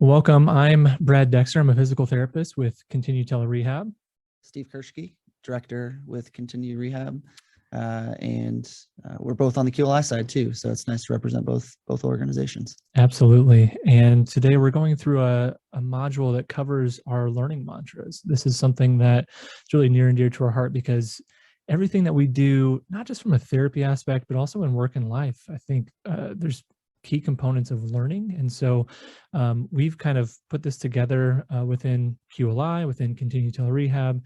Welcome. I'm Brad Dexter. I'm a physical therapist with Kintinu Telerehab. Steve Kerschke, director with Continue Rehab, and we're both on the QLI side too. So it's nice to represent both organizations. Absolutely. And today we're going through a module that covers our learning mantras. This is something that is really near and dear to our heart because everything that we do, not just from a therapy aspect, but also in work and life, I think there's key components of learning. And so we've kind of put this together within QLI, within Continue Telerehab,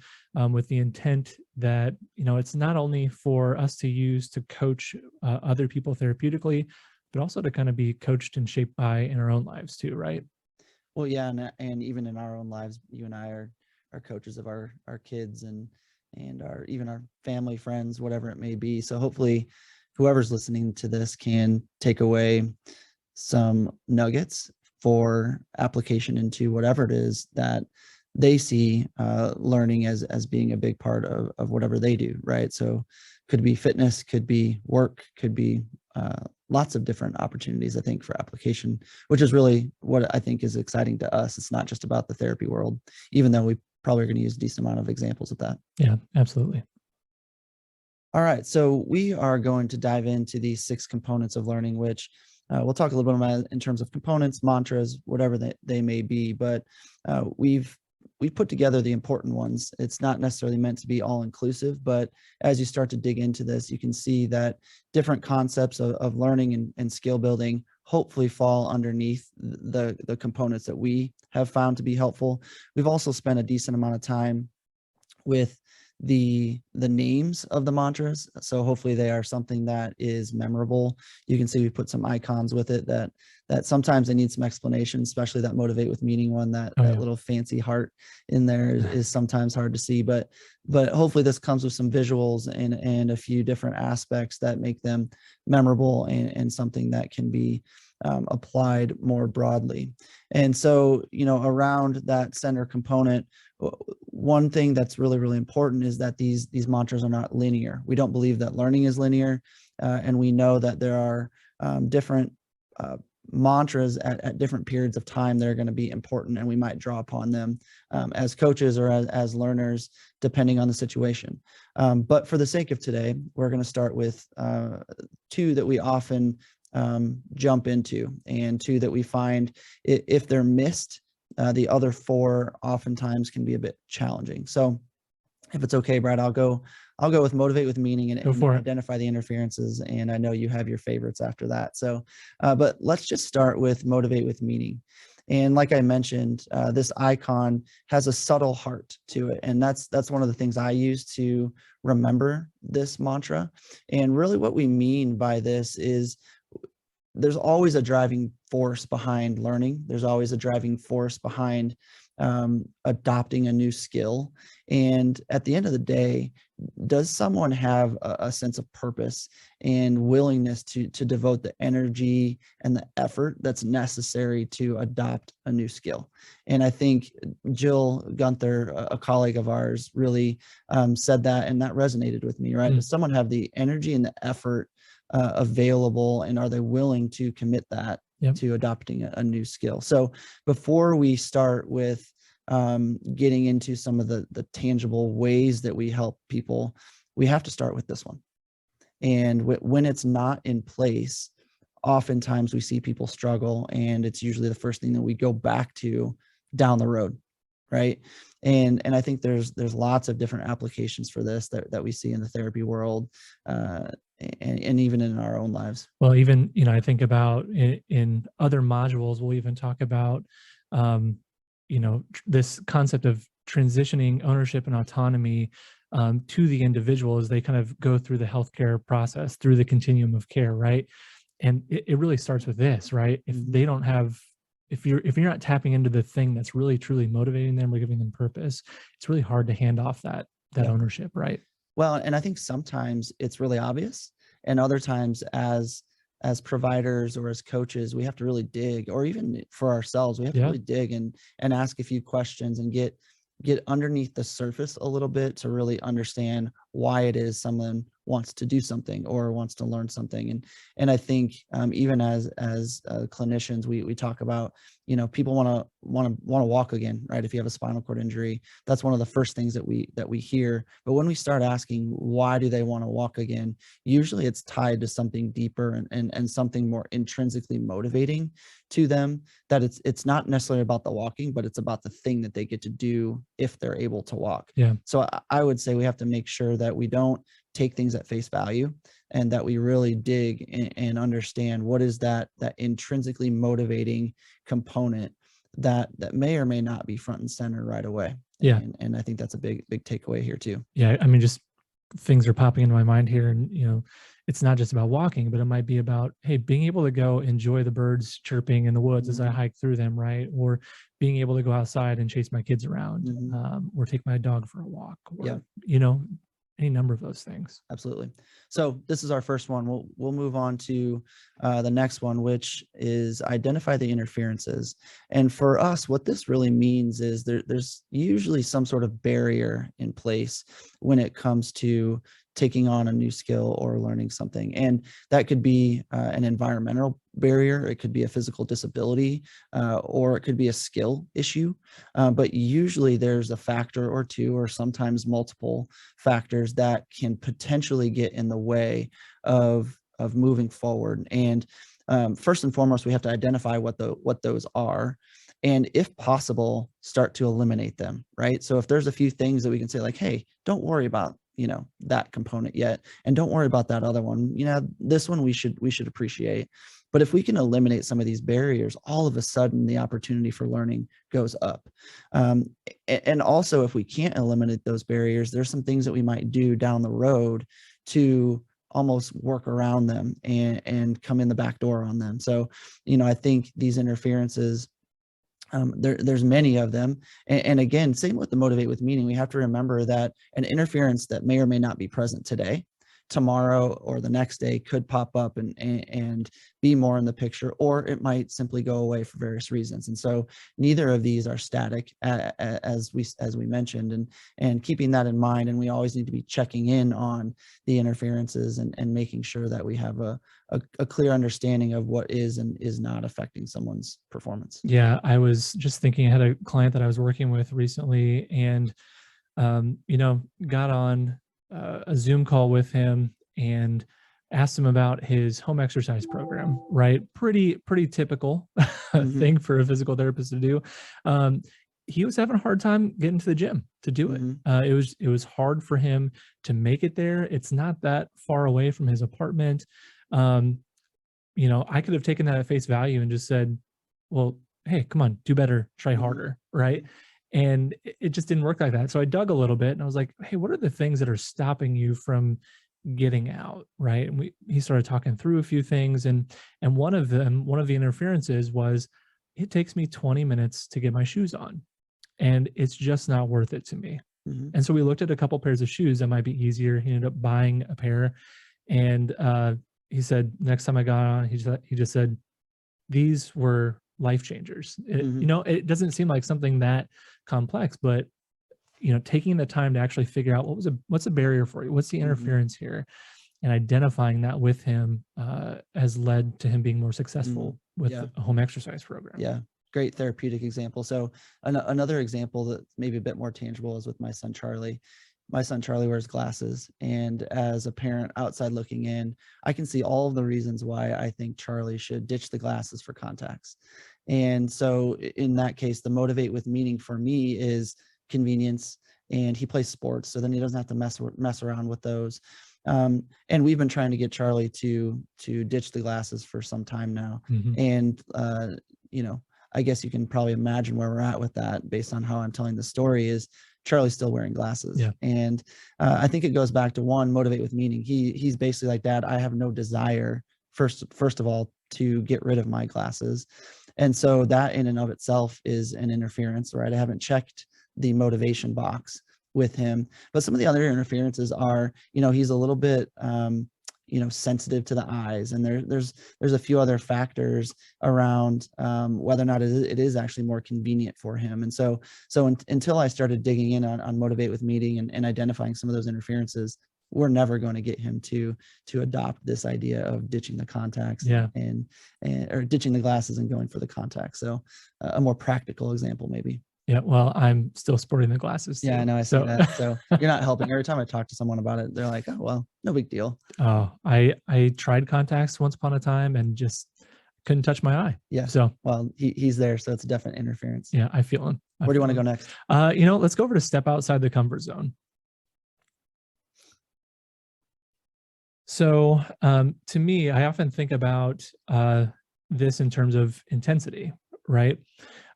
with the intent that, it's not only for us to use to coach other people therapeutically, but also to kind of be coached and shaped by in our own lives too, right? Well, yeah, and even in our own lives, you and I are coaches of our kids and even our family, friends, whatever it may be. So hopefully whoever's listening to this can take away some nuggets for application into whatever it is that they see learning as being a big part of whatever they do, right? So could be fitness, could be work, could be lots of different opportunities, I think, for application, which is really what I think is exciting to us. It's not just about the therapy world, even though we probably are going to use a decent amount of examples of that. Yeah, absolutely. All right, so we are going to dive into these 6 components of learning, which we'll talk a little bit about in terms of components, mantras, whatever they may be, but we've put together the important ones. It's not necessarily meant to be all inclusive, but as you start to dig into this, you can see that different concepts of learning and skill building hopefully fall underneath the components that we have found to be helpful. We've also spent a decent amount of time with the names of the mantras, so hopefully they are something that is memorable. You can see we put some icons with it that sometimes they need some explanation, especially that motivate with meaning one. That little fancy heart in there is sometimes hard to see, but hopefully this comes with some visuals and a few different aspects that make them memorable and something that can be applied more broadly. And so, around that center component, one thing that's really, really important is that these mantras are not linear. We don't believe that learning is linear, and we know that there are different mantras at different periods of time that are going to be important, and we might draw upon them as coaches or as learners, depending on the situation. But for the sake of today, we're going to start with 2 that we often jump into, and 2 that we find if they're missed, the other 4 oftentimes can be a bit challenging. So if it's okay, Brad, I'll go with motivate with meaning and identify the interferences. And I know you have your favorites after that. So, but let's just start with motivate with meaning. And like I mentioned, this icon has a subtle heart to it. And that's one of the things I use to remember this mantra. And really what we mean by this is there's always a driving force behind learning. There's always a driving force behind adopting a new skill. And at the end of the day, does someone have a sense of purpose and willingness to devote the energy and the effort that's necessary to adopt a new skill? And I think Jill Gunther, a colleague of ours, really said that, and that resonated with me, right? Does someone have the energy and the effort available, and are they willing to commit that to adopting a new skill? So before we start with getting into some of the tangible ways that we help people, we have to start with this one. And when it's not in place, oftentimes we see people struggle, and it's usually the first thing that we go back to down the road, right? And I think there's lots of different applications for this that we see in the therapy world, and even in our own lives. Well, even, I think about in other modules, we'll even talk about, this concept of transitioning ownership and autonomy to the individual as they kind of go through the healthcare process, through the continuum of care, right? And it really starts with this, right? If they don't have, if you're not tapping into the thing that's really truly motivating them or giving them purpose, it's really hard to hand off that ownership, right? Well, and I think sometimes it's really obvious, and other times as providers or as coaches, we have to really dig, or even for ourselves, we have to really dig and ask a few questions and get underneath the surface a little bit to really understand why it is someone wants to do something or wants to learn something. And I think even as clinicians, we talk about, you know, people want to walk again, right? If you have a spinal cord injury, that's one of the first things that we hear. But when we start asking why do they want to walk again, usually it's tied to something deeper and something more intrinsically motivating to them, that it's not necessarily about the walking, but it's about the thing that they get to do if they're able to walk. Yeah. So I would say we have to make sure that we don't take things at face value, and that we really dig and understand what is that intrinsically motivating component that may or may not be front and center right away. Yeah. And I think that's a big takeaway here too. Yeah. I mean, just things are popping into my mind here. And, you know, it's not just about walking, but it might be about, hey, being able to go enjoy the birds chirping in the woods as I hike through them, right? Or being able to go outside and chase my kids around, or take my dog for a walk, or, you know, any number of those things. Absolutely. So this is our first one. We'll move on to the next one, which is identify the interferences. And for us, what this really means is there's usually some sort of barrier in place when it comes to taking on a new skill or learning something. And that could be an environmental barrier, it could be a physical disability, or it could be a skill issue. But usually there's a factor or two, or sometimes multiple factors that can potentially get in the way of moving forward. And first and foremost, we have to identify what those are, and if possible, start to eliminate them, right? So if there's a few things that we can say, like, hey, don't worry about, you know, that component yet, and don't worry about that other one, you know, this one we should appreciate. But if we can eliminate some of these barriers, all of a sudden the opportunity for learning goes up. And also, if we can't eliminate those barriers, there's some things that we might do down the road to almost work around them and come in the back door on them. So, you know, I think these interferences, there's many of them. And again, same with the motivate with meaning, we have to remember that an interference that may or may not be present today, tomorrow, or the next day could pop up and be more in the picture, or it might simply go away for various reasons. And so neither of these are static, as we mentioned, and keeping that in mind. And we always need to be checking in on the interferences and making sure that we have a clear understanding of what is and is not affecting someone's performance. Yeah, I was just thinking, I had a client that I was working with recently, and you know, got on a Zoom call with him and asked him about his home exercise program, right? Pretty typical thing for a physical therapist to do. He was having a hard time getting to the gym to do it. It was hard for him to make it there. It's not that far away from his apartment. You know, I could have taken that at face value and just said, well, hey, come on, do better, try harder, right? And it just didn't work like that. So I dug a little bit and I was like, hey, what are the things that are stopping you from getting out, right? And he started talking through a few things, and one of the interferences was, it takes me 20 minutes to get my shoes on, and it's just not worth it to me. And so we looked at a couple pairs of shoes that might be easier. He ended up buying a pair, and he said next time I got on, he just said, these were life changers. You know, it doesn't seem like something that complex, but you know, taking the time to actually figure out what's a barrier for you, what's the interference here, and identifying that with him has led to him being more successful with a home exercise program. Yeah, great therapeutic example. So another example that maybe a bit more tangible is with my son Charlie. My son Charlie wears glasses, and as a parent outside looking in, I can see all of the reasons why I think Charlie should ditch the glasses for contacts. And so in that case, the motivate with meaning for me is convenience, and he plays sports, so then he doesn't have to mess around with those. And we've been trying to get Charlie to ditch the glasses for some time now. And you know, I guess you can probably imagine where we're at with that based on how I'm telling the story. Is Charlie's still wearing glasses. And I think it goes back to one, motivate with meaning. He's basically like, Dad, I have no desire, first of all, to get rid of my glasses. And so that in and of itself is an interference, right? I haven't checked the motivation box with him. But some of the other interferences are, you know, he's a little bit you know, sensitive to the eyes, and there's a few other factors around whether or not it is actually more convenient for him. And so until I started digging in on motivate with meaning and identifying some of those interferences, we're never going to get him to adopt this idea of ditching the contacts and or ditching the glasses and going for the contacts. So a more practical example, maybe. Yeah, well, I'm still sporting the glasses too. Yeah, I know, I see that. So you're not helping. Every time I talk to someone about it, they're like, oh, well, no big deal. Oh, I tried contacts once upon a time and just couldn't touch my eye. Yeah. So, well, he's there, so it's a definite interference. Yeah, I feel him. Where do you want to go next? Let's go over to step outside the comfort zone. So, to me, I often think about this in terms of intensity, right?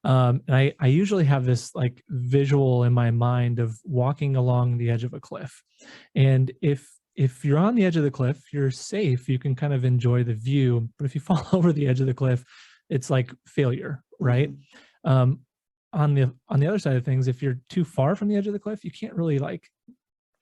And I usually have this like visual in my mind of walking along the edge of a cliff. And if you're on the edge of the cliff, you're safe, you can kind of enjoy the view. But if you fall over the edge of the cliff, it's like failure, right? On the other side of things, if you're too far from the edge of the cliff, you can't really like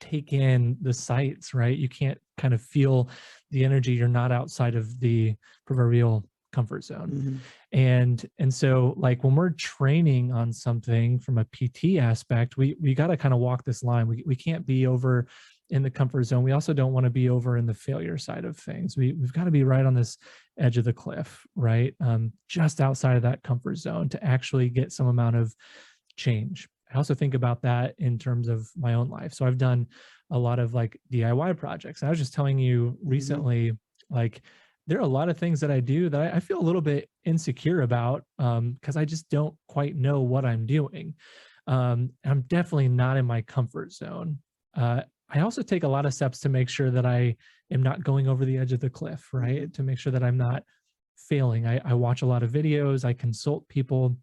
take in the sights, right? You can't kind of feel the energy. You're not outside of the proverbial comfort zone. And so like when we're training on something from a PT aspect, we got to kind of walk this line. We can't be over in the comfort zone. We also don't want to be over in the failure side of things. We've got to be right on this edge of the cliff, right? Just outside of that comfort zone to actually get some amount of change. I also think about that in terms of my own life. So I've done a lot of like DIY projects. I was just telling you recently, like there are a lot of things that I do that I feel a little bit insecure about because I just don't quite know what I'm doing. I'm definitely not in my comfort zone. I also take a lot of steps to make sure that I am not going over the edge of the cliff, right? To make sure that I'm not failing. I watch a lot of videos. I consult people.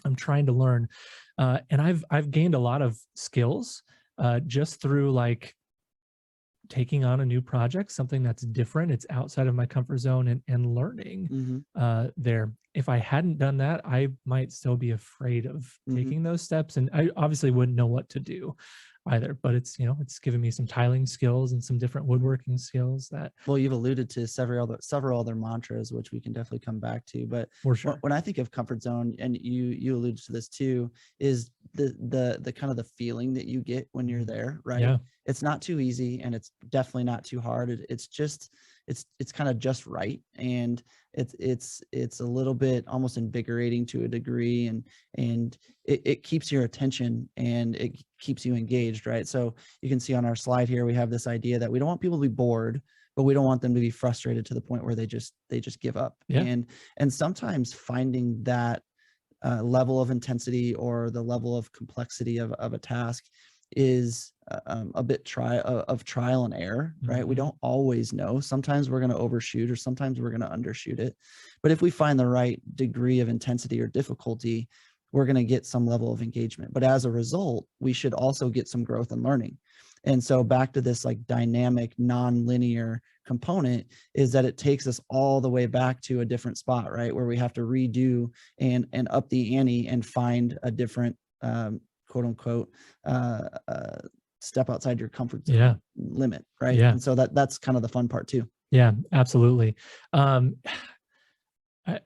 I'm trying to learn. And I've gained a lot of skills just through like taking on a new project, something that's different. It's outside of my comfort zone and learning there. If I hadn't done that, I might still be afraid of taking those steps. And I obviously wouldn't know what to do either, but it's, it's given me some tiling skills and some different woodworking skills that. Well, you've alluded to several other mantras, which we can definitely come back to, but for sure. When I think of comfort zone, and you alluded to this too, is the kind of the feeling that you get when you're there, right? Yeah. It's not too easy and it's definitely not too hard. It's just, it's kind of just right. And it's a little bit almost invigorating to a degree, and it keeps your attention and it keeps you engaged, right? So you can see on our slide here, we have this idea that we don't want people to be bored, but we don't want them to be frustrated to the point where they just give up. Yeah. And sometimes finding that level of intensity or the level of complexity of a task is a bit of trial and error, right? We don't always know. Sometimes we're going to overshoot or sometimes we're going to undershoot it. But if we find the right degree of intensity or difficulty, we're going to get some level of engagement. But as a result, we should also get some growth and learning. And so back to this like dynamic, non-linear component is that it takes us all the way back to a different spot, right? Where we have to redo and up the ante and find a different quote unquote step outside your comfort zone limit, right? Yeah. And so that's kind of the fun part too. Yeah, absolutely.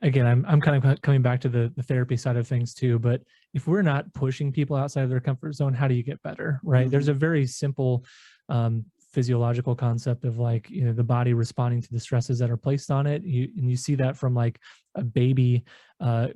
Again, I'm kind of coming back to the therapy side of things too, but if we're not pushing people outside of their comfort zone, how do you get better, right? There's a very simple physiological concept of like, the body responding to the stresses that are placed on it. You see that from like a baby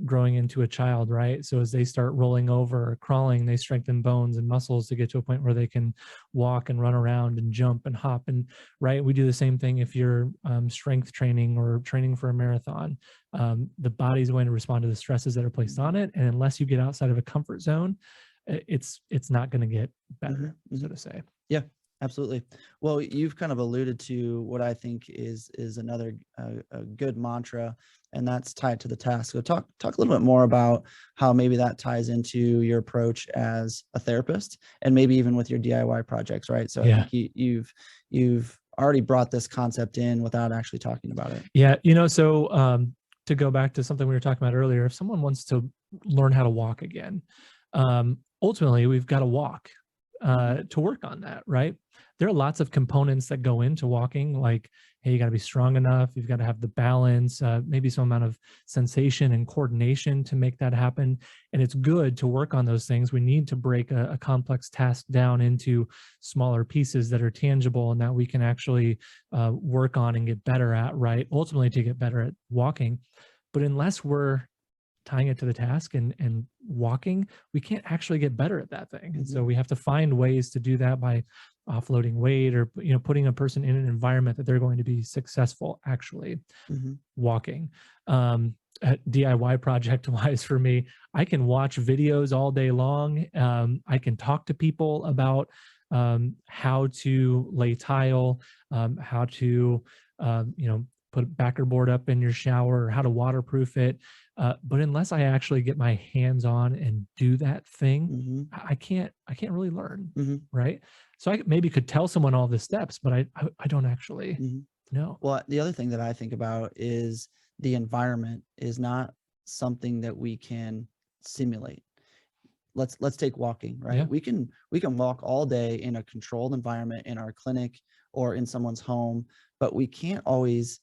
growing into a child, right? So as they start rolling over or crawling, they strengthen bones and muscles to get to a point where they can walk and run around and jump and hop. And right, we do the same thing if you're strength training or training for a marathon. The body's going to respond to the stresses that are placed on it. And unless you get outside of a comfort zone, it's not going to get better, so to say. Yeah. Absolutely. Well, you've kind of alluded to what I think is another a good mantra, and that's tied to the task. So talk a little bit more about how maybe that ties into your approach as a therapist, and maybe even with your DIY projects, right? So I think you've already brought this concept in without actually talking about it. Yeah, so to go back to something we were talking about earlier, if someone wants to learn how to walk again, ultimately we've got to walk. to work on that, right? There are lots of components that go into walking, like, hey, you got to be strong enough, you've got to have the balance, maybe some amount of sensation and coordination to make that happen. And it's good to work on those things. We need to break a complex task down into smaller pieces that are tangible and that we can actually work on and get better at, right? Ultimately, to get better at walking. But unless we're tying it to the task and walking, we can't actually get better at that thing. And so we have to find ways to do that by offloading weight, or putting a person in an environment that they're going to be successful actually walking. DIY project wise for me, I can watch videos all day long. I can talk to people about how to lay tile, how to put a backer board up in your shower, or how to waterproof it. But unless I actually get my hands on and do that thing, I can't really learn, right? So I maybe could tell someone all the steps, but I don't actually know. Well, the other thing that I think about is the environment is not something that we can simulate. Let's take walking, right? Yeah. We can walk all day in a controlled environment in our clinic or in someone's home, but we can't always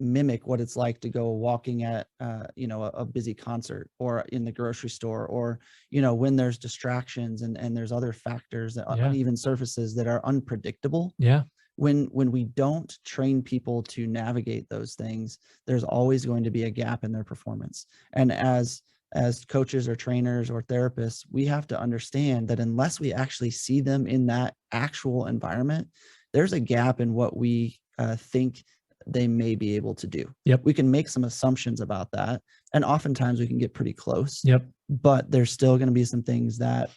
mimic what it's like to go walking at a busy concert or in the grocery store, or when there's distractions and there's other factors, that uneven surfaces that are unpredictable. Yeah. When we don't train people to navigate those things, there's always going to be a gap in their performance. And as coaches or trainers or therapists, we have to understand that unless we actually see them in that actual environment, there's a gap in what we think they may be able to do. Yep. We can make some assumptions about that, and oftentimes we can get pretty close. Yep. But there's still going to be some things that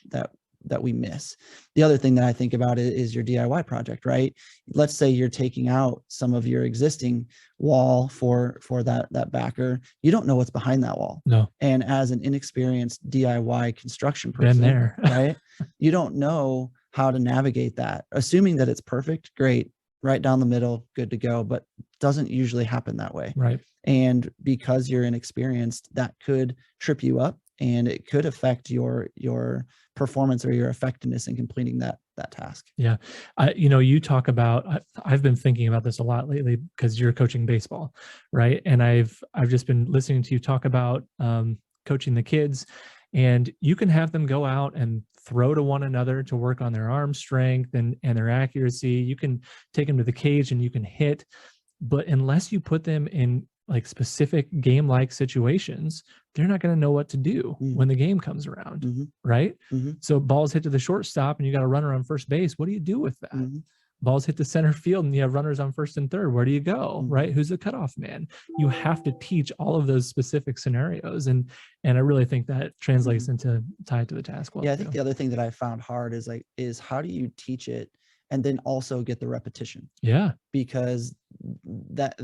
we miss. The other thing that I think about is your DIY project, right? Let's say you're taking out some of your existing wall for that backer. You don't know what's behind that wall. No. And as an inexperienced DIY construction person, been there, right? You don't know how to navigate that. Assuming that it's perfect, great, right down the middle, good to go, but doesn't usually happen that way. Right. And because you're inexperienced, that could trip you up, and it could affect your performance or your effectiveness in completing that task. Yeah. You talk about, I've been thinking about this a lot lately because you're coaching baseball, right? And I've just been listening to you talk about coaching the kids, and you can have them go out and throw to one another to work on their arm strength and their accuracy. You can take them to the cage and you can hit, but unless you put them in like specific game-like situations, they're not going to know what to do when the game comes around, right? So balls hit to the shortstop and you got a runner on first base. What do you do with that? Balls hit the center field and you have runners on first and third. Where do you go, right? Who's the cutoff man? You have to teach all of those specific scenarios. And I really think that translates into tied to the task. Well, yeah, I think the other thing that I found hard is how do you teach it and then also get the repetition? Yeah. Because that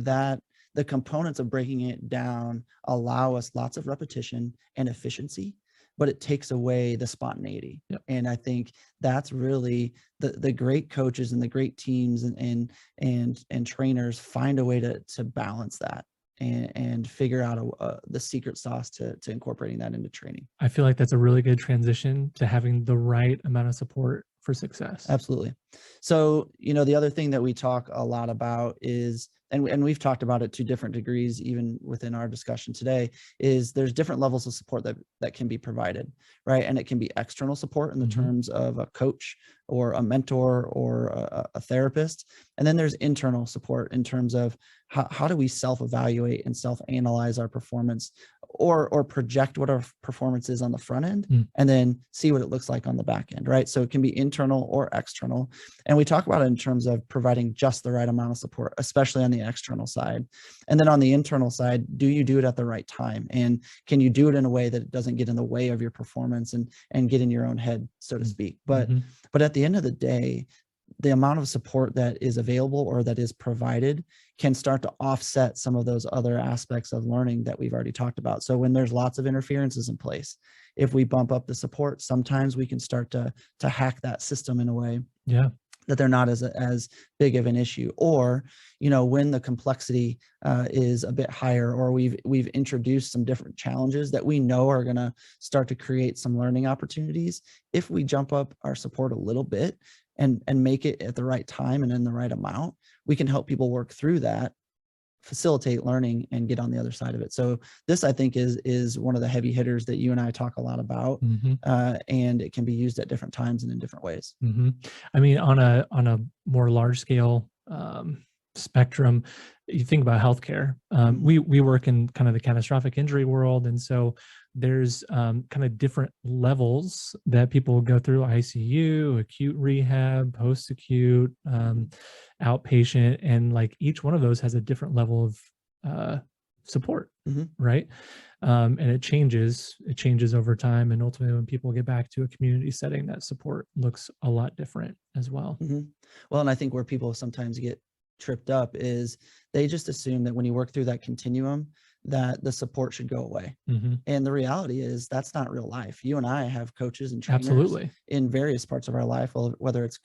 the components of breaking it down allow us lots of repetition and efficiency, but it takes away the spontaneity. Yep. And I think that's really the great coaches and the great teams and trainers find a way to balance that and figure out the secret sauce to incorporating that into training. I feel like that's a really good transition to having the right amount of support for success. Absolutely. So, the other thing that we talk a lot about is, and we've talked about it to different degrees, even within our discussion today, is there's different levels of support that can be provided, right? And it can be external support in the terms of a coach or a mentor or a therapist. And then there's internal support in terms of how do we self-evaluate and self-analyze our performance, or project what our performance is on the front end and then see what it looks like on the back end, right? So it can be internal or external. And we talk about it in terms of providing just the right amount of support, especially on the external side. And then on the internal side, do you do it at the right time? And can you do it in a way that it doesn't get in the way of your performance and get in your own head, so to speak? But at the end of the day, the amount of support that is available or that is provided can start to offset some of those other aspects of learning that we've already talked about. So when there's lots of interferences in place, if we bump up the support, sometimes we can start to hack that system in a way that they're not as big of an issue. Or, when the complexity is a bit higher, or we've introduced some different challenges that we know are going to start to create some learning opportunities, if we jump up our support a little bit and make it at the right time and in the right amount, we can help people work through that, facilitate learning, and get on the other side of it. So this, I think, is one of the heavy hitters that you and I talk a lot about, and it can be used at different times and in different ways. I mean, on a more large scale spectrum, you think about healthcare. We work in kind of the catastrophic injury world, and so there's kind of different levels that people go through: ICU, acute rehab, post-acute, outpatient, and like each one of those has a different level of support, right? And it changes over time, and ultimately when people get back to a community setting, that support looks a lot different as well. Well, and I think where people sometimes get tripped up is they just assume that when you work through that continuum, that the support should go away. And the reality is that's not real life. You and I have coaches and trainers in various parts of our life, whether it's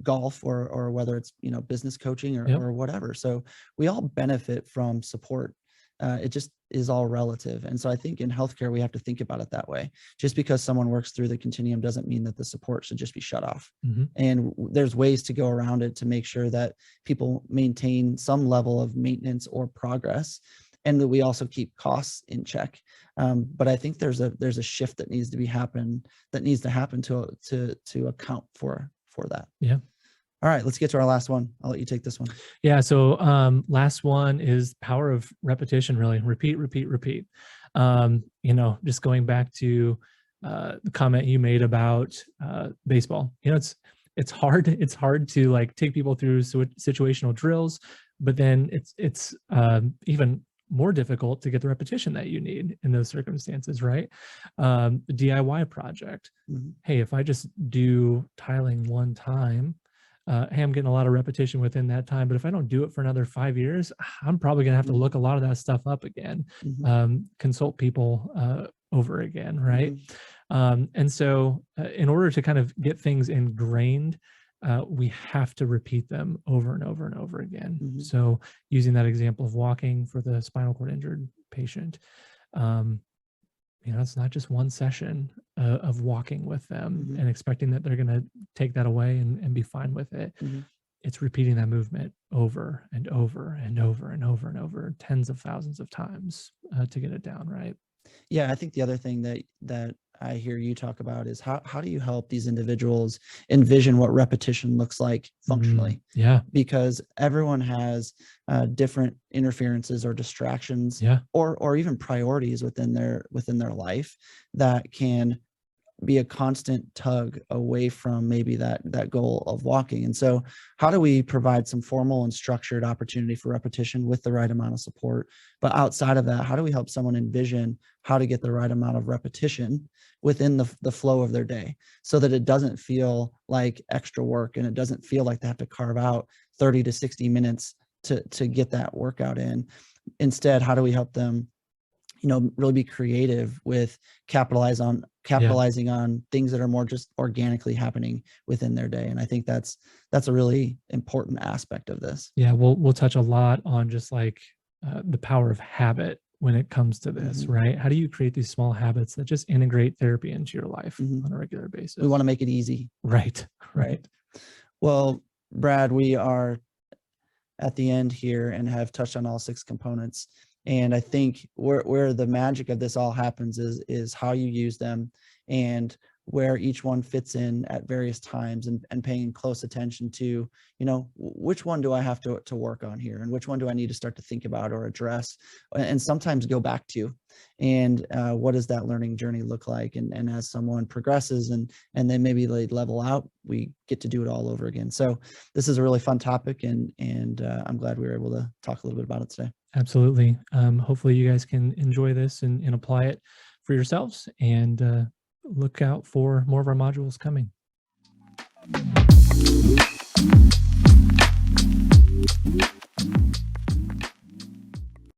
golf or whether it's business coaching or whatever. So we all benefit from support. It just is all relative. And so I think in healthcare, we have to think about it that way. Just because someone works through the continuum doesn't mean that the support should just be shut off. And there's ways to go around it to make sure that people maintain some level of maintenance or progress, and that we also keep costs in check. But I think there's a shift that needs to happen to account for that. Yeah. All right, let's get to our last one. I'll let you take this one. Yeah. So last one is power of repetition, really. Repeat. Just going back to the comment you made about baseball. It's hard to like take people through situational drills, but then it's even more difficult to get the repetition that you need in those circumstances, right? The DIY project. Hey, if I just do tiling one time, hey, I'm getting a lot of repetition within that time, but if I don't do it for another 5 years, I'm probably going to have to look a lot of that stuff up again, consult people over again, right? And so in order to kind of get things ingrained, we have to repeat them over and over and over again. So using that example of walking for the spinal cord injured patient, it's not just one session of walking with them and expecting that they're going to take that away and be fine with it. It's repeating that movement over and over and over and over and over, tens of thousands of times to get it down, right? Yeah, I think the other thing that I hear you talk about is how do you help these individuals envision what repetition looks like functionally? Yeah. Because everyone has different interferences or distractions, or even priorities within their life that can be a constant tug away from maybe that goal of walking. And so how do we provide some formal and structured opportunity for repetition with the right amount of support? But outside of that, how do we help someone envision how to get the right amount of repetition within the flow of their day, so that it doesn't feel like extra work and it doesn't feel like they have to carve out 30 to 60 minutes to get that workout in? Instead, how do we help them really be creative with capitalizing on things that are more just organically happening within their day? And I think that's a really important aspect of this. Yeah, we'll touch a lot on just like the power of habit when it comes to this, right? How do you create these small habits that just integrate therapy into your life on a regular basis? We want to make it easy. Right. Well, Brad, we are at the end here and have touched on all 6 components. And I think where the magic of this all happens is how you use them, and where each one fits in at various times, and paying close attention to, which one do I have to work on here, and which one do I need to start to think about or address, and sometimes go back to, and what does that learning journey look like? And as someone progresses and then maybe they level out, we get to do it all over again. So this is a really fun topic, and I'm glad we were able to talk a little bit about it today. Absolutely. Hopefully you guys can enjoy this and apply it for yourselves, and look out for more of our modules coming.